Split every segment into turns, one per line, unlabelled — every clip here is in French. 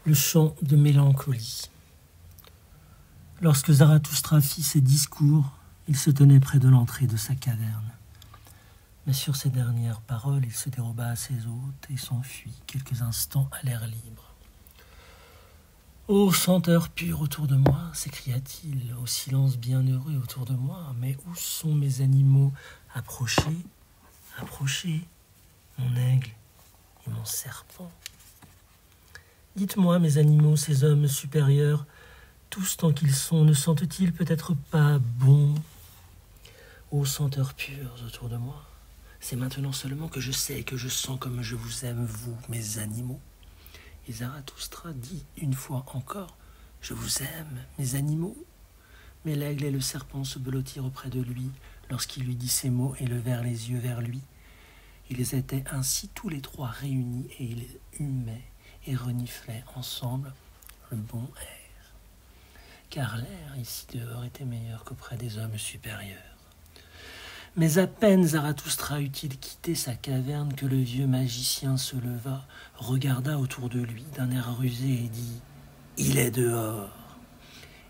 Le chant de mélancolie. Lorsque Zarathustra fit ses discours, il se tenait près de l'entrée de sa caverne. Mais sur ces dernières paroles, il se déroba à ses hôtes et s'enfuit quelques instants à l'air libre. « Ô senteur pur autour de moi !» s'écria-t-il, « au silence bienheureux autour de moi, mais où sont mes animaux ? Approchez, approchez, mon aigle et mon serpent. Dites-moi, mes animaux, ces hommes supérieurs, tous tant qu'ils sont, ne sentent-ils peut-être pas bon ? Ô senteurs pures autour de moi, c'est maintenant seulement que je sais et que je sens comme je vous aime, vous, mes animaux. Et Zarathustra dit une fois encore, je vous aime, mes animaux. Mais l'aigle et le serpent se blottirent auprès de lui lorsqu'il lui dit ces mots et levèrent les yeux vers lui. Ils étaient ainsi tous les trois réunis et ils humaient et reniflaient ensemble le bon air. Car l'air ici dehors était meilleur qu'auprès des hommes supérieurs. Mais à peine Zarathustra eut-il quitté sa caverne que le vieux magicien se leva, regarda autour de lui d'un air rusé et dit « Il est dehors !»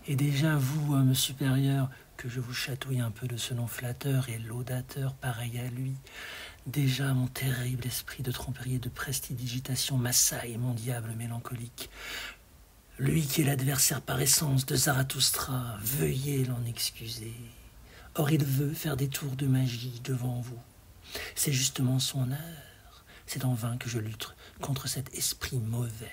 Et déjà vous, homme supérieur, que je vous chatouille un peu de ce nom flatteur et laudateur pareil à lui, déjà mon terrible esprit de tromperie et de prestidigitation m'assaille, mon diable mélancolique. Lui qui est l'adversaire par essence de Zarathustra, veuillez l'en excuser. Or il veut faire des tours de magie devant vous. C'est justement son heure. C'est en vain que je lutte contre cet esprit mauvais.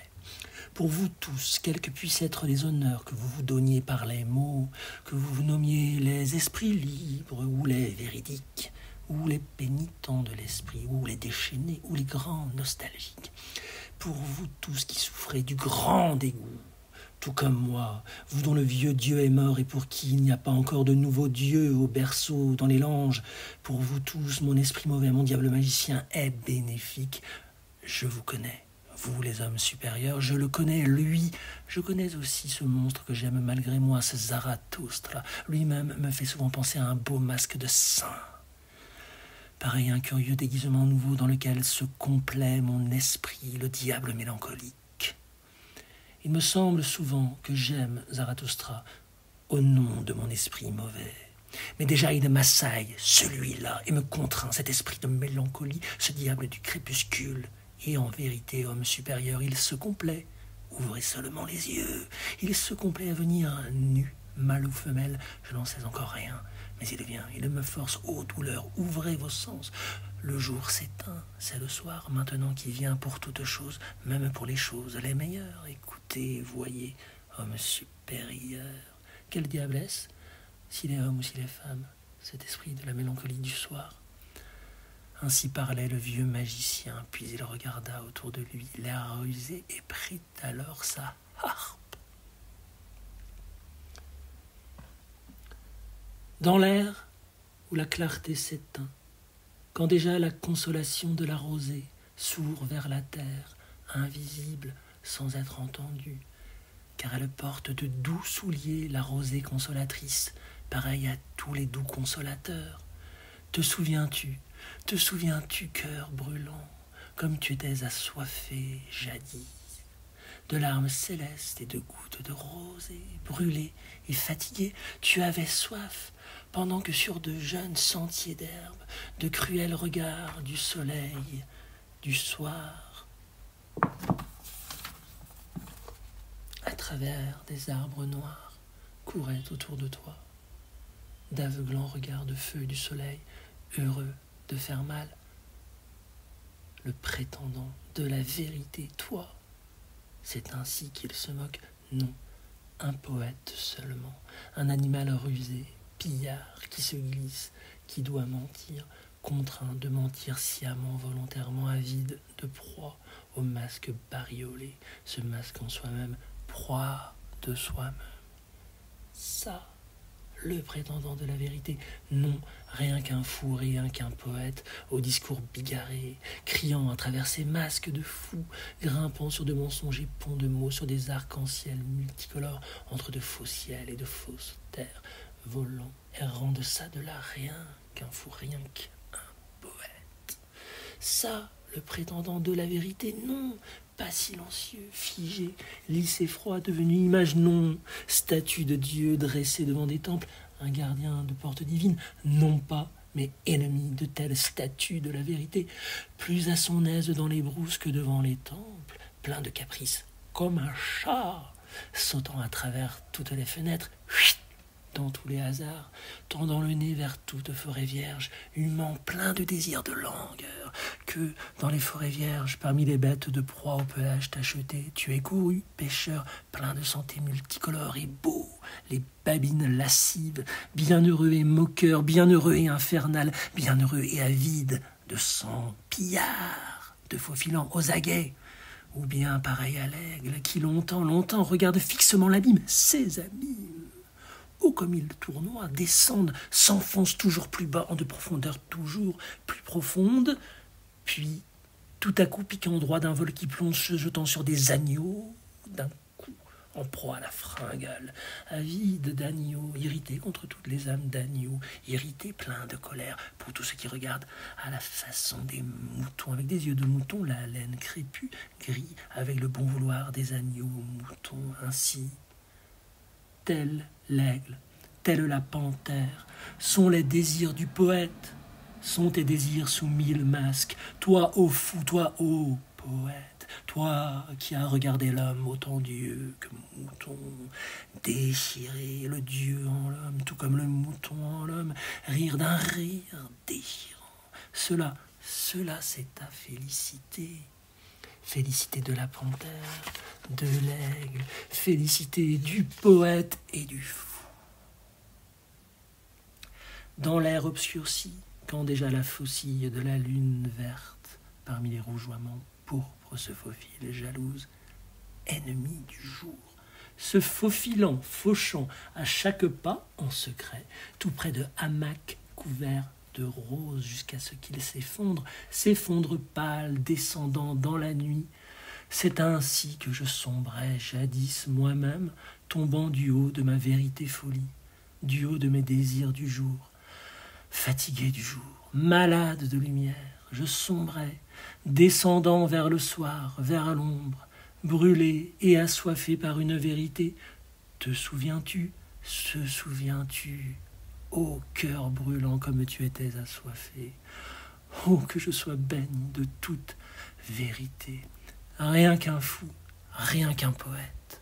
Pour vous tous, quels que puissent être les honneurs que vous vous donniez par les mots, que vous vous nommiez les esprits libres ou les véridiques, ou les pénitents de l'esprit, ou les déchaînés, ou les grands nostalgiques, pour vous tous qui souffrez du grand dégoût, tout comme moi, vous dont le vieux Dieu est mort et pour qui il n'y a pas encore de nouveau Dieu au berceau, dans les langes, pour vous tous, mon esprit mauvais, mon diable magicien est bénéfique. Je vous connais, vous les hommes supérieurs, je le connais, lui, je connais aussi ce monstre que j'aime malgré moi, ce Zarathustra, lui-même me fait souvent penser à un beau masque de saint. Pareil un curieux déguisement nouveau dans lequel se complaît mon esprit, le diable mélancolique. Il me semble souvent que j'aime Zarathustra au nom de mon esprit mauvais. Mais déjà il m'assaille, celui-là, et me contraint, cet esprit de mélancolie, ce diable du crépuscule. Et en vérité, homme supérieur, il se complaît. Ouvrez seulement les yeux. Il se complaît à venir nu, mâle ou femelle, je n'en sais encore rien. Mais il vient, il me force, ô douleur, ouvrez vos sens. Le jour s'éteint, c'est le soir, maintenant qui vient pour toutes choses, même pour les choses les meilleures. Écoutez, voyez, homme supérieur. Quel diable est-ce, s'il est homme ou s'il est femme, cet esprit de la mélancolie du soir? Ainsi parlait le vieux magicien, puis il regarda autour de lui, l'air rusé, et prit alors sa harpe. Dans l'air où la clarté s'éteint, quand déjà la consolation de la rosée sourd vers la terre, invisible sans être entendue, car elle porte de doux souliers la rosée consolatrice, pareille à tous les doux consolateurs. Te souviens-tu, cœur brûlant, comme tu étais assoiffé jadis, de larmes célestes et de gouttes de rosée, brûlé et fatigué, tu avais soif, pendant que sur de jeunes sentiers d'herbe, de cruels regards du soleil, du soir, à travers des arbres noirs, couraient autour de toi, d'aveuglant regards de feu du soleil, heureux de faire mal, le prétendant de la vérité, toi, c'est ainsi qu'il se moque, non, un poète seulement, un animal rusé, pillard qui se glisse, qui doit mentir, contraint de mentir sciemment, volontairement avide de proie au masque bariolé, ce masque en soi-même, proie de soi-même. Ça, le prétendant de la vérité, non, rien qu'un fou, rien qu'un poète, au discours bigarré, criant à travers ses masques de fou, grimpant sur de mensonges et ponts de mots, sur des arcs-en-ciel multicolores, entre de faux ciels et de fausses terres, volant, errant de ça, de là, rien qu'un fou, rien qu'un poète. Ça, le prétendant de la vérité, non, pas silencieux, figé, lisse et froid, devenu image, non, statue de Dieu dressée devant des temples, un gardien de porte divine, non pas, mais ennemi de telle statue de la vérité, plus à son aise dans les brousses que devant les temples, plein de caprices, comme un chat, sautant à travers toutes les fenêtres, dans tous les hasards, tendant le nez vers toute forêt vierge, humant plein de désirs de langueur, que, dans les forêts vierges, parmi les bêtes de proie au pelage tacheté, tu es couru, pêcheur, plein de santé multicolore et beau, les babines lascives, bienheureux et moqueur, bienheureux et infernal, bienheureux et avide, de sang pillard, de faux filants aux aguets, ou bien pareil à l'aigle, qui longtemps, longtemps regarde fixement l'abîme, ses amis, ô comme ils tournoient, descendent, s'enfoncent toujours plus bas, en de profondeur toujours plus profonde, puis, tout à coup, piquant droit d'un vol qui plonge, se jetant sur des agneaux, d'un coup, en proie à la fringale, avide d'agneaux, irrité contre toutes les âmes d'agneaux, irrité, plein de colère, pour tout ce qui regarde à la façon des moutons, avec des yeux de mouton, la laine crépue, gris, avec le bon vouloir des agneaux, moutons, ainsi. Tel l'aigle, telle la panthère, sont les désirs du poète, sont tes désirs sous 1000 masques, toi, ô fou, toi, ô poète, toi qui as regardé l'homme autant Dieu que mouton, déchirer le Dieu en l'homme, tout comme le mouton en l'homme, rire d'un rire déchirant, cela c'est ta félicité. Félicité de la panthère, de l'aigle, félicité du poète et du fou. Dans l'air obscurci, quand déjà la faucille de la lune verte, parmi les rougeoiements pourpres se faufile jalouse, ennemie du jour, se faufilant, fauchant à chaque pas en secret, tout près de hamacs couverts de rose jusqu'à ce qu'il s'effondre pâle, descendant dans la nuit. C'est ainsi que je sombrais jadis moi-même, tombant du haut de ma vérité folie, du haut de mes désirs du jour. Fatigué du jour, malade de lumière, je sombrais, descendant vers le soir, vers l'ombre, brûlé et assoiffé par une vérité. Te souviens-tu, se souviens-tu, ô cœur brûlant comme tu étais assoiffé, ô que je sois banni de toute vérité, rien qu'un fou, rien qu'un poète.